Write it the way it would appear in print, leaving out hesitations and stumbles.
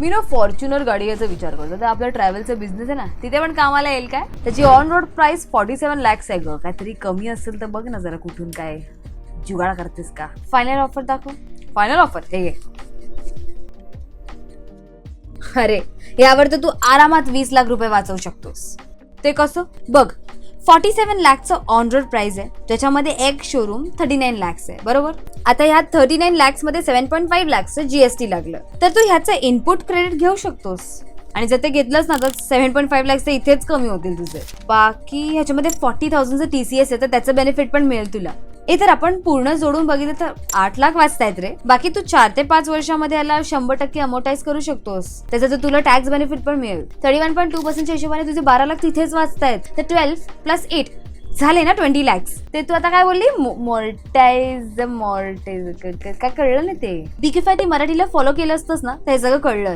मी ना फॉर्च्युनर गाडी याचा विचार करतो. तर आपला ट्रॅव्हलचा बिझनेस आहे ना, तिथे पण कामाला येईल काय? त्याची ऑन रोड प्राइस 47 lakhs आहे ग. काहीतरी कमी असेल तर बघ ना जरा, कुठून काय जुगाड करतेस का? फायनल ऑफर दाखव. फायनल ऑफर हे घे. अरे यावर तर तू आरामात 20 लाख रुपये वाचवू शकतोस. ते कसं बघ, 47 lakhचं ऑन रोड प्राइस आहे, ज्याच्यामध्ये एक शोरूम 39 lakhs आहे, बरोबर? आता ह्या 39 lakhs मध्ये 7.5 lakhsचं GST लागलं, तर तू ह्याचं इनपुट क्रेडिट घेऊ शकतोस. आणि जर ते घेतलंच ना तर 7.5 lakhs इथेच कमी होतील तुझे. बाकी ह्याच्यामध्ये 40,000चं TCS आहे, तर त्याचं बेनिफिट पण मिळेल तुला. तर आपण पूर्ण जोडून बघितलं तर 8 लाख वाचतायत रे. बाकी तू 4 ते 5 वर्षामध्ये याला 100% अमोर्टाइज करू शकतोस. त्याचा तर तुला टॅक्स बेनिफिट पण मिळेल. 31.2% हिशोबाने तुझे 12 लाख तिथेच वाचतायत. तर 12 + 8 झाले ना 20 lakhs. ते तू आता काय बोलली? मॉर्टाइज काय कळलं नाही ते. BKFI ते मराठीला फॉलो केलं असतंस ना, ते सगळं कळलं.